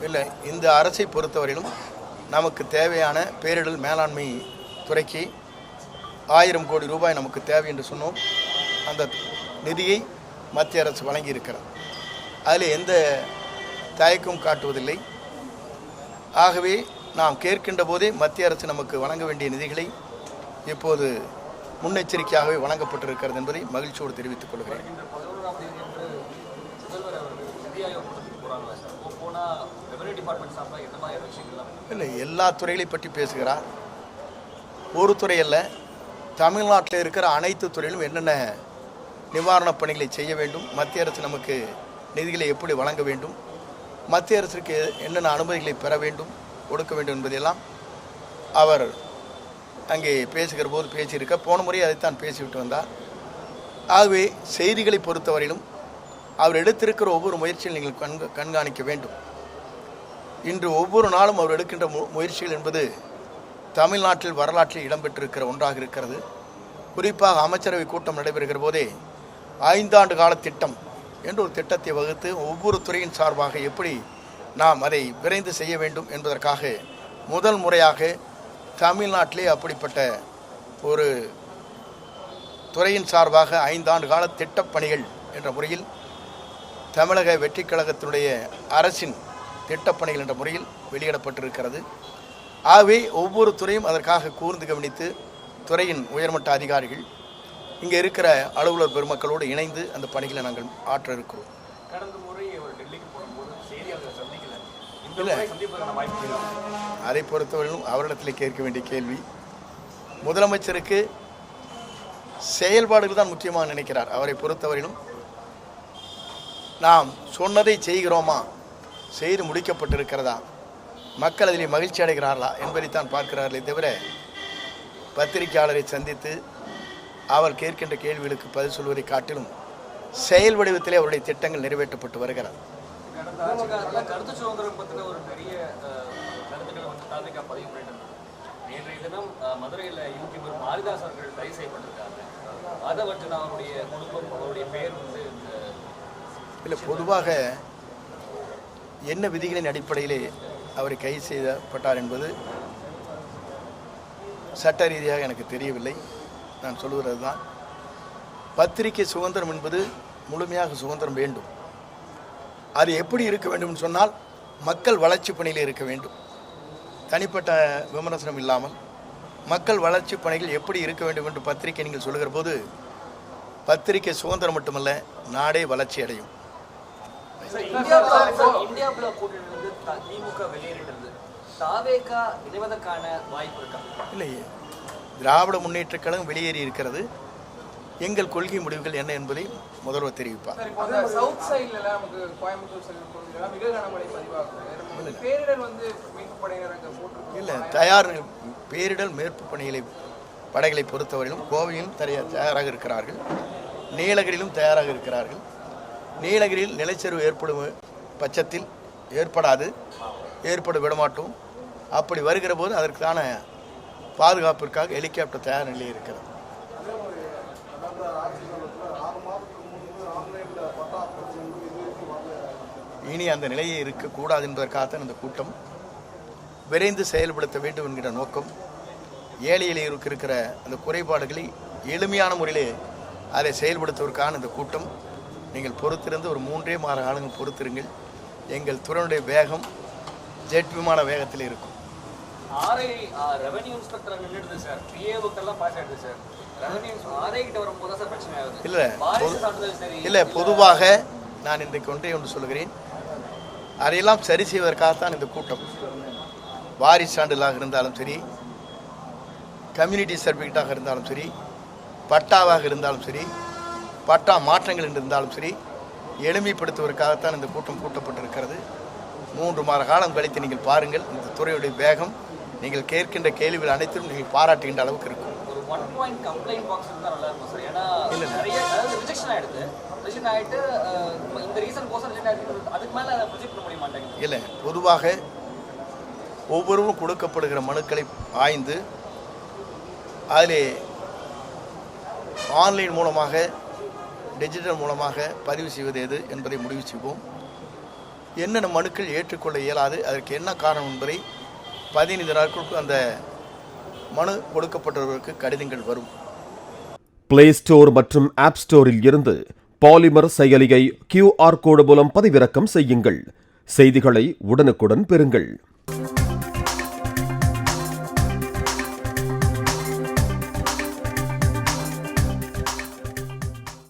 இல்லை, இந்த அரசை பொறுத்தவரையிலும் நமக்கு தேவையான பேரிடர் மேலாண்மை துறைக்கு 1000 கோடி ரூபாய் நமக்கு தேவை என்று சொன்னோம். அந்த நிதியை மத்திய அரசு வழங்கியிருக்கிறது. அதில் எந்த தயக்கம் காட்டுவதில்லை. ஆகவே நாம் கேட்கின்ற போதே மத்திய அரசு நமக்கு வழங்க வேண்டிய நிதிகளை இப்போது முன்னெச்சரிக்கையாகவே வழங்கப்பட்டிருக்கிறது என்பதை மகிழ்ச்சியோடு தெரிவித்துக் கொள்கிறேன். இல்லை, எல்லா துறைகளை பற்றி பேசுகிறார். ஒரு துறை அல்ல, தமிழ்நாட்டில் இருக்கிற அனைத்து துறையிலும் என்னென்ன நிவாரணப் பணிகளை செய்ய வேண்டும், மத்திய அரசு நமக்கு நிதிகளை எப்படி வழங்க வேண்டும், மத்திய அரசுக்கு என்னென்ன அனுமதிகளை பெற வேண்டும், கொடுக்க வேண்டும் என்பதையெல்லாம் அவர் அங்கே பேசுகிற போது பேசியிருக்க. போன முறை அதைத்தான் பேசிவிட்டு வந்தார். ஆகவே செய்திகளை பொறுத்தவரையிலும் அவர் எடுத்திருக்கிற ஒவ்வொரு முயற்சியில் நீங்கள் கண்காணிக்க வேண்டும். இன்று ஒவ்வொரு நாளும் அவர் எடுக்கின்ற முயற்சிகள் என்பது தமிழ்நாட்டில் வரலாற்றில் இடம்பெற்றிருக்கிற ஒன்றாக இருக்கிறது. குறிப்பாக அமைச்சரவை கூட்டம் நடைபெறுகிற போதே 5 ஆண்டு கால திட்டம் என்று ஒரு திட்டத்தை வகுத்து ஒவ்வொரு துறையின் சார்பாக எப்படி நாம் அதை விரைந்து செய்ய வேண்டும் என்பதற்காக முதல் முறையாக தமிழ்நாட்டிலே அப்படிப்பட்ட ஒரு துறையின் சார்பாக 5 ஆண்டு கால திட்டப்பணிகள் என்ற முறையில் தமிழக வெற்றி கழகத்தினுடைய அரசின் திட்டப்பணிகள் என்ற முறையில் வெளியிடப்பட்டிருக்கிறது. ஆகவே ஒவ்வொரு துறையும் அதற்காக கூர்ந்து கவனித்து துறையின் உயர்மட்ட அதிகாரிகள் இங்கே இருக்கிற அலுவலர் பெருமக்களோடு இணைந்து அந்த பணிகளை நாங்கள் ஆற்ற இருக்கிறோம். இல்லை, அதை பொறுத்தவரையிலும் அவரிடத்தில் கேட்க வேண்டிய கேள்வி, முதலமைச்சருக்கு செயல்பாடுகள் தான் முக்கியமாக நினைக்கிறார். அவரை பொறுத்தவரையிலும் நாம் சொன்னதை செய்கிறோமா, செய்து முடிக்கப்பட்டிருக்கிறதா, மக்கள் அதில் மகிழ்ச்சி அடைகிறார்களா என்பதைத்தான் பார்க்கிறார்களே தவிர பத்திரிகையாளரை சந்தித்து அவர் கேட்கின்ற கேள்விகளுக்கு பதில் சொல்வதை காட்டிலும் செயல் வடிவத்திலே அவருடைய திட்டங்கள் நிறைவேற்றப்பட்டு வருகிறது. கருத்து சுதந்திரம் பற்றின ஒரு பெரிய கருத்துக்களை வந்து தாவேகா பதிவு பண்ணிட்டு நேற்றைய தினம் மதுரையில் யூடியூபர் மாரிதாஸ் அவர்கள் கைது செய்யப்பட்டிருக்காங்க. அதை வச்சு நான் அவருடைய குடும்பம், அவருடைய பெயர் வந்து இல்லை, பொதுவாக என்ன விதிகளின் அடிப்படையிலே அவரை கைது செய்யப்பட்டார் என்பது சட்ட ரீதியாக எனக்கு தெரியவில்லை. நான் சொல்லுகிறது தான், பத்திரிகை சுதந்திரம் என்பது முழுமையாக சுதந்திரம் வேண்டும். அது எப்படி இருக்க வேண்டும் சொன்னால் மக்கள் வளர்ச்சி பணியில் இருக்க வேண்டும். தனிப்பட்ட விமர்சனம் இல்லாமல் மக்கள் வளர்ச்சி பணிகள் எப்படி இருக்க வேண்டும் என்று பத்திரிகை நீங்கள் சொல்லுகிற போது பத்திரிகை சுதந்திரம் மட்டுமல்ல, நாடே வளர்ச்சி அடையும். இல்லை, திராவிட முன்னேற்ற கழகம் வெளியேறி இருக்கிறது. எங்கள் கொள்கை முடிவுகள் என்ன என்பதை முதல்வர் தெரிவிப்பார். இல்லை, பேரிடர் மீட்பு படைகளை பொறுத்தவரையிலும் கோவையிலும் தயாராக இருக்கிறார்கள், நீலகிரியிலும் தயாராக இருக்கிறார்கள். நீலகிரியில் நிலச்சரிவு ஏற்படும் பட்சத்தில் ஏற்பட விடமாட்டோம். அப்படி வருகிற போது அதற்கான பாதுகாப்பிற்காக ஹெலிகாப்டர் தயார் நிலையில் இருக்கிறது. இனி அந்த நிலையை இருக்கக்கூடாது என்பதற்காகத்தான் இந்த கூட்டம். விரைந்து செயல்படுத்த வேண்டும் என்கிற நோக்கம், ஏழை எளியோருக்கு இருக்கிற அந்த குறைபாடுகளை எளிமையான முறையிலே அதை செயல்படுத்துவதற்கான இந்த கூட்டம். நீங்கள் பொறுத்திருந்து ஒரு 3 மாத காலங்கள் பொறுத்திருங்கள். எங்கள் துறையினுடைய வேகம் ஜெட் விமான வேகத்தில் இருக்கும். இல்லை, பொதுவாக நான் இன்றைக்கு ஒன்று சொல்கிறேன், அதையெல்லாம் சரி செய்வதற்காகத்தான் இந்த கூட்டம். வாரிசு சான்றிதழாக இருந்தாலும் சரி, கம்யூனிட்டி சர்டிஃபிகேட்டாக இருந்தாலும் சரி, பட்டாவாக இருந்தாலும் சரி, பட்டா மாற்றங்கள் இருந்தாலும் சரி, எளிமைப்படுத்துவதற்காகத்தான் இந்த கூட்டம் கூட்டப்பட்டிருக்கிறது. 3 மாத காலம் கழித்து நீங்கள் பாருங்கள், இந்த துறையுடைய வேகம் நீங்கள் கேட்கின்ற கேள்விகள் அனைத்திலும் நீங்கள் பாராட்டுகின்ற அளவுக்கு இருக்கும். இல்லை, பொதுவாக ஒவ்வொருவரும் கொடுக்கப்படுகிற மனுக்களை ஆய்ந்து அதிலே ஆன்லைன் மூலமாக டிஜிட்டல் மூலமாக பதிவு செய்வது எது என்பதை முடிவு செய்வோம். என்னென்ன மனுக்கள் ஏற்றுக்கொள்ள இயலாது, அதற்கு என்ன காரணம் என்பதை 15 நாட்களுக்கு அந்த மனு கொடுக்கப்பட்டவர்களுக்கு கடிதங்கள் வரும். பிளே ஸ்டோர் மற்றும் ஆப் ஸ்டோரில் இருந்து பாலிமர் செயலியை QR கோடு மூலம் பதிவிறக்கம் செய்யுங்கள். செய்திகளை உடனுக்குடன் பெறுங்கள்.